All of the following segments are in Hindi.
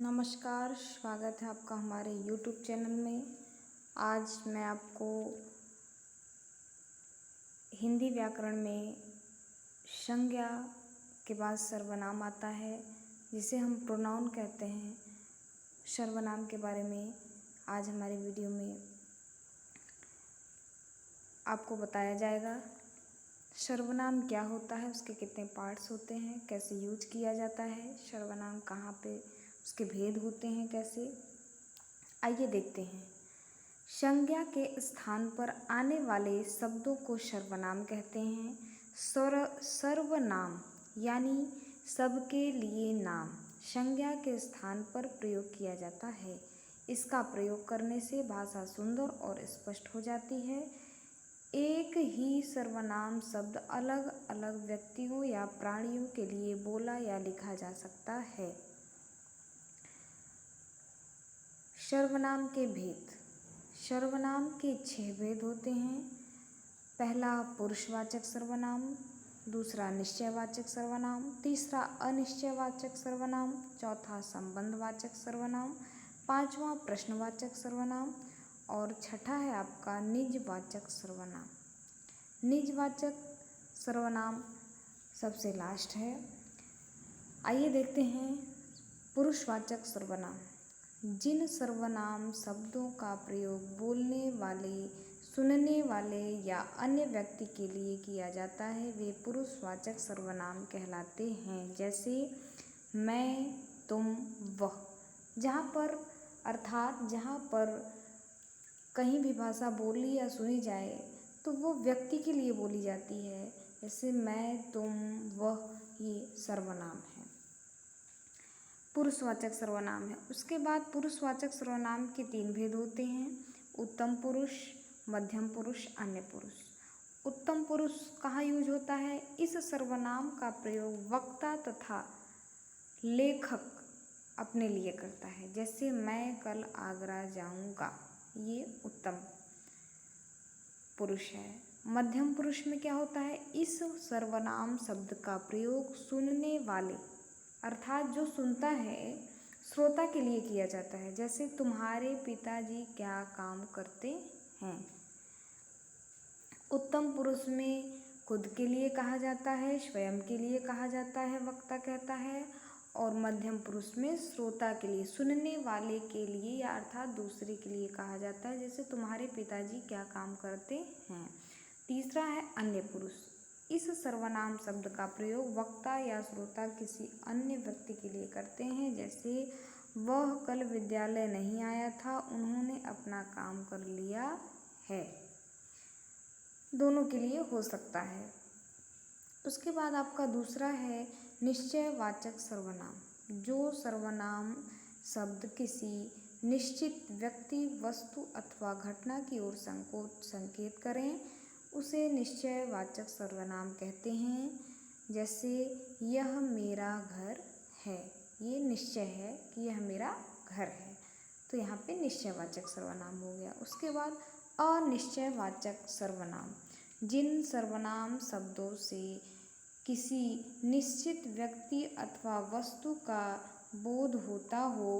नमस्कार, स्वागत है आपका हमारे YouTube चैनल में। आज मैं आपको हिंदी व्याकरण में संज्ञा के बाद सर्वनाम आता है, जिसे हम प्रोनाउन कहते हैं। सर्वनाम के बारे में आज हमारी वीडियो में आपको बताया जाएगा। सर्वनाम क्या होता है, उसके कितने पार्ट्स होते हैं, कैसे यूज किया जाता है, सर्वनाम कहाँ पे उसके भेद होते हैं, कैसे, आइए देखते हैं। संज्ञा के स्थान पर आने वाले शब्दों को सर्वनाम कहते हैं। सर्वनाम यानी सबके लिए नाम संज्ञा के स्थान पर प्रयोग किया जाता है। इसका प्रयोग करने से भाषा सुंदर और स्पष्ट हो जाती है। एक ही सर्वनाम शब्द अलग अलग व्यक्तियों या प्राणियों के लिए बोला या लिखा जा सकता है। सर्वनाम के भेद। सर्वनाम के 6 भेद होते हैं। पहला पुरुषवाचक सर्वनाम, दूसरा निश्चयवाचक सर्वनाम, तीसरा अनिश्चयवाचक सर्वनाम, चौथा संबंधवाचक सर्वनाम, पांचवा प्रश्नवाचक सर्वनाम और छठा है आपका निजवाचक सर्वनाम। निजवाचक सर्वनाम सबसे लास्ट है। आइए देखते हैं पुरुषवाचक सर्वनाम। जिन सर्वनाम शब्दों का प्रयोग बोलने वाले, सुनने वाले या अन्य व्यक्ति के लिए किया जाता है, वे पुरुषवाचक सर्वनाम कहलाते हैं। जैसे मैं, तुम, वह। जहाँ पर अर्थात जहाँ पर कहीं भी भाषा बोली या सुनी जाए तो वो व्यक्ति के लिए बोली जाती है। जैसे मैं, तुम, वह, ये सर्वनाम है, पुरुषवाचक सर्वनाम है। उसके बाद पुरुषवाचक सर्वनाम के 3 भेद होते हैं। उत्तम पुरुष, मध्यम पुरुष, अन्य पुरुष। उत्तम पुरुष कहाँ यूज होता है? इस सर्वनाम का प्रयोग वक्ता तथा लेखक अपने लिए करता है। जैसे मैं कल आगरा जाऊंगा, ये उत्तम पुरुष है। मध्यम पुरुष में क्या होता है? इस सर्वनाम शब्द का प्रयोग सुनने वाले अर्थात जो सुनता है श्रोता के लिए किया जाता है। जैसे तुम्हारे पिताजी क्या काम करते हैं। उत्तम पुरुष में खुद के लिए कहा जाता है, स्वयं के लिए कहा जाता है, वक्ता कहता है। और मध्यम पुरुष में श्रोता के लिए, सुनने वाले के लिए या अर्थात दूसरे के लिए कहा जाता है। जैसे तुम्हारे पिताजी क्या काम करते हैं। तीसरा है अन्य पुरुष। इस सर्वनाम शब्द का प्रयोग वक्ता या श्रोता किसी अन्य व्यक्ति के लिए करते हैं। जैसे वह कल विद्यालय नहीं आया था, उन्होंने अपना काम कर लिया है। दोनों के लिए हो सकता है। उसके बाद आपका दूसरा है निश्चयवाचक सर्वनाम। जो सर्वनाम शब्द किसी निश्चित व्यक्ति, वस्तु अथवा घटना की ओर संकेत करें, उसे निश्चयवाचक सर्वनाम कहते हैं। जैसे यह मेरा घर है, ये निश्चय है कि यह मेरा घर है, तो यहाँ पे निश्चयवाचक सर्वनाम हो गया। उसके बाद अनिश्चयवाचक सर्वनाम। जिन सर्वनाम शब्दों से किसी निश्चित व्यक्ति अथवा वस्तु का बोध होता हो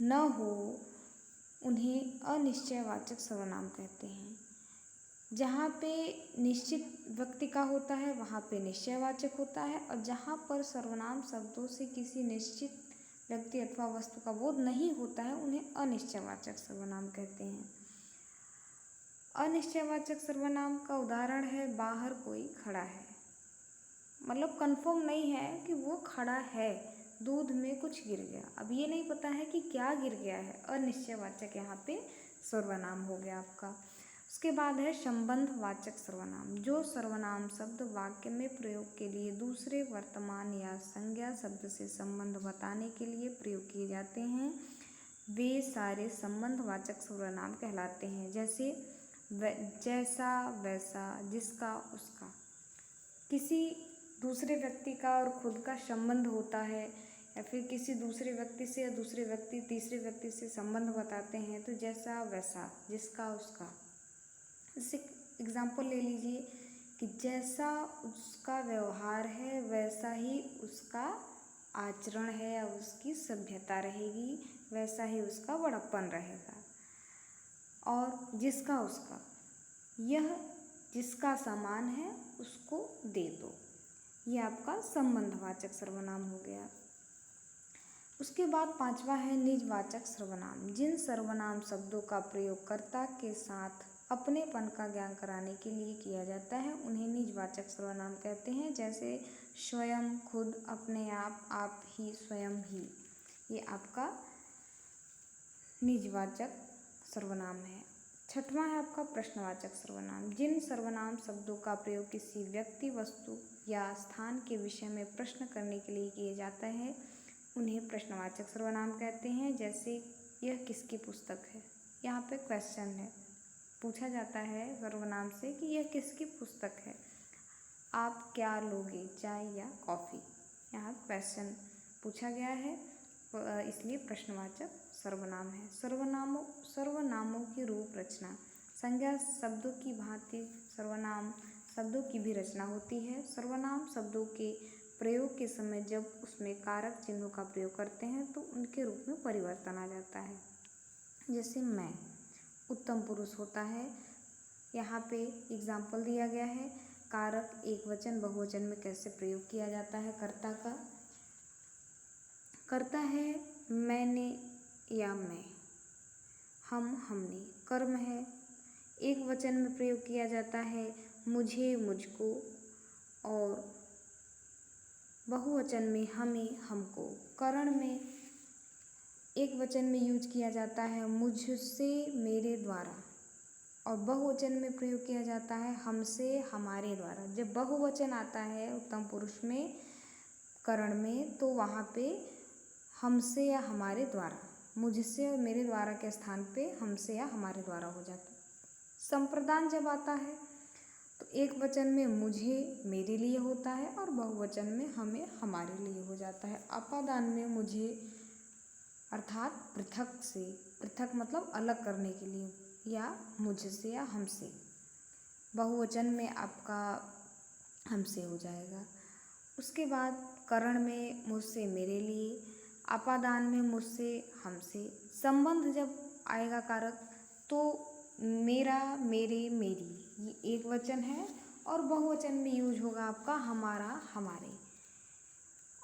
न हो, उन्हें अनिश्चयवाचक सर्वनाम कहते हैं। जहाँ पे निश्चित व्यक्ति का होता है वहाँ पे निश्चयवाचक होता है, और जहाँ पर सर्वनाम शब्दों से किसी निश्चित व्यक्ति अथवा वस्तु का बोध नहीं होता है, उन्हें अनिश्चयवाचक सर्वनाम कहते हैं। अनिश्चयवाचक सर्वनाम का उदाहरण है बाहर कोई खड़ा है। मतलब कंफर्म नहीं है कि वो खड़ा है, दूध में कुछ गिर गया, अब ये नहीं पता है कि क्या गिर गया है, अनिश्चयवाचक यहाँ पे सर्वनाम हो गया आपका। उसके बाद है संबंधवाचक सर्वनाम। जो सर्वनाम शब्द वाक्य में प्रयोग के लिए दूसरे वर्तमान या संज्ञा शब्द से संबंध बताने के लिए प्रयोग किए जाते हैं, वे सारे संबंधवाचक सर्वनाम कहलाते हैं। जैसे जैसा, वैसा, जिसका, उसका। किसी दूसरे व्यक्ति का और खुद का संबंध होता है, या फिर किसी दूसरे व्यक्ति से या दूसरे व्यक्ति तीसरे व्यक्ति से संबंध बताते हैं, तो जैसा, वैसा, जिसका, उसका। जैसे एग्जाम्पल ले लीजिए कि जैसा उसका व्यवहार है वैसा ही उसका आचरण है या उसकी सभ्यता रहेगी, वैसा ही उसका बड़प्पन रहेगा। और जिसका उसका, यह जिसका सामान है उसको दे दो, ये आपका संबंधवाचक सर्वनाम हो गया। उसके बाद पांचवा है निजवाचक सर्वनाम। जिन सर्वनाम शब्दों का प्रयोग कर्ता के साथ अपनेपन का ज्ञान कराने के लिए किया जाता है उन्हें निजवाचक सर्वनाम कहते हैं। जैसे स्वयं, खुद, अपने आप ही, स्वयं ही, ये आपका निजवाचक सर्वनाम है। छठवां है आपका प्रश्नवाचक सर्वनाम। जिन सर्वनाम शब्दों का प्रयोग किसी व्यक्ति, वस्तु या स्थान के विषय में प्रश्न करने के लिए किया जाता है उन्हें प्रश्नवाचक सर्वनाम कहते हैं। जैसे यह किसकी पुस्तक है, यहाँ पे क्वेश्चन है, पूछा जाता है सर्वनाम से कि यह किसकी पुस्तक है, आप क्या लोगे, चाय या कॉफ़ी, यहाँ क्वेश्चन पूछा गया है, इसलिए प्रश्नवाचक सर्वनाम है। सर्वनामों की रूप रचना। संज्ञा शब्दों की भांति सर्वनाम शब्दों की भी रचना होती है। सर्वनाम शब्दों के प्रयोग के समय जब उसमें कारक चिन्हों का प्रयोग करते हैं तो उनके रूप में परिवर्तन आ जाता है। जैसे मैं, उत्तम पुरुष होता है, यहाँ पे एग्जाम्पल दिया गया है। कारक एक वचन बहुवचन में कैसे प्रयोग किया जाता है कर्ता का। कर्ता है मैंने या मैं, हम, हमने। कर्म है एक वचन में प्रयोग किया जाता है मुझे, मुझको, और बहुवचन में हमें, हमको। करण में एक वचन में यूज किया जाता है मुझसे, मेरे द्वारा, और बहुवचन में प्रयोग किया जाता है हमसे, हमारे द्वारा। जब बहुवचन आता है उत्तम पुरुष में, करण में, तो वहाँ पे हमसे या हमारे द्वारा, मुझसे और मेरे द्वारा के स्थान पे हमसे या हमारे द्वारा हो जाता है। संप्रदान जब आता है तो एक वचन में मुझे, मेरे लिए होता है, और बहुवचन में हमें, हमारे लिए हो जाता है। अपादान में मुझे अर्थात पृथक से, पृथक मतलब अलग करने के लिए, या मुझसे या हमसे। बहुवचन में आपका हमसे हो जाएगा। उसके बाद करण में मुझसे, मेरे लिए, अपादान में मुझसे, हमसे। संबंध जब आएगा कारक तो मेरा, मेरे, मेरी, ये एक वचन है, और बहुवचन में यूज होगा आपका हमारा, हमारे।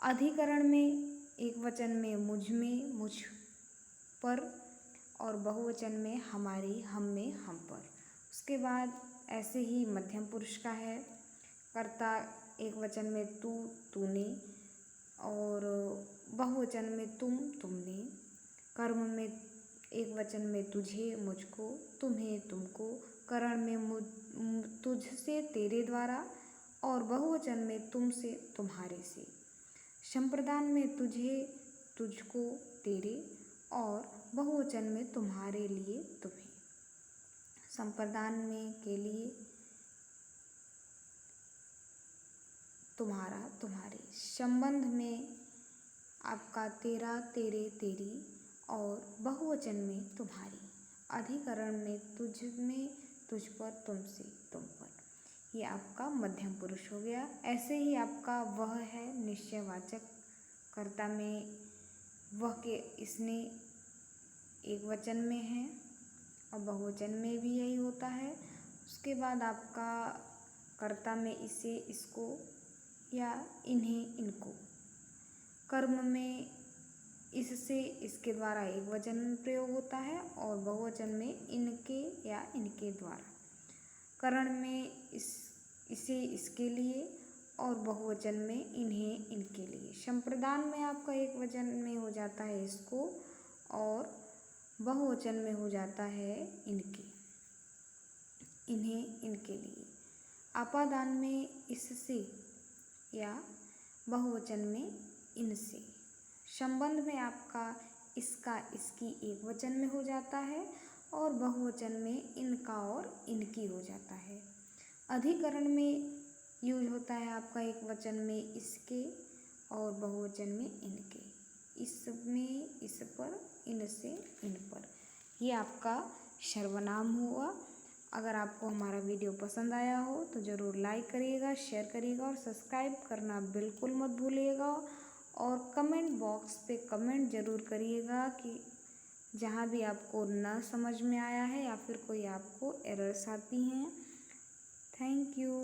अधिकरण में एक वचन में मुझ में, मुझ पर, और बहुवचन में हमारी, हम में, हम पर। उसके बाद ऐसे ही मध्यम पुरुष का है। कर्ता एक वचन में तू, तूने, और बहुवचन में तुम, तुमने। कर्म में एक वचन में तुझे, मुझको, तुम्हें, तुमको। करण में तुझसे, तेरे द्वारा, और बहुवचन में तुमसे, तुम्हारे से। संप्रदान में तुझे, तुझको, तेरे, और बहुवचन में तुम्हारे लिए, तुम्हें। संप्रदान में के लिए, तुम्हारा, तुम्हारे। संबंध में आपका तेरा, तेरे, तेरी, और बहुवचन में तुम्हारी। अधिकरण में तुझ में, तुझ पर, तुमसे, तुम पर। ये आपका मध्यम पुरुष हो गया। ऐसे ही आपका वह है निश्चयवाचक। कर्ता में वह के, इसने एक वचन में है और बहुवचन में भी यही होता है। उसके बाद आपका कर्ता में इसे, इसको, या इन्हें, इनको। कर्म में इससे, इसके द्वारा एक वचन में प्रयोग होता है, और बहुवचन में इनके या इनके द्वारा। करण में इसे, इसके लिए, और बहुवचन में इन्हें, इनके लिए। संप्रदान में आपका एक वचन में हो जाता है इसको, और बहुवचन में हो जाता है इनके, इन्हें, इनके लिए। अपादान में इससे, या बहुवचन में इनसे। संबंध में आपका इसका, इसकी एक वचन में हो जाता है, और बहुवचन में इनका और इनकी हो जाता है। अधिकरण में यूज होता है आपका एक वचन में इसके, और बहुवचन में इनके। इसमें, इस पर, इनसे, इन पर। ये आपका सर्वनाम हुआ। अगर आपको हमारा वीडियो पसंद आया हो तो ज़रूर लाइक करिएगा, शेयर करिएगा, और सब्सक्राइब करना बिल्कुल मत भूलिएगा। और कमेंट बॉक्स पे कमेंट ज़रूर करिएगा कि जहाँ भी आपको ना समझ में आया है या फिर कोई आपको एरर्स आती हैं। Thank you.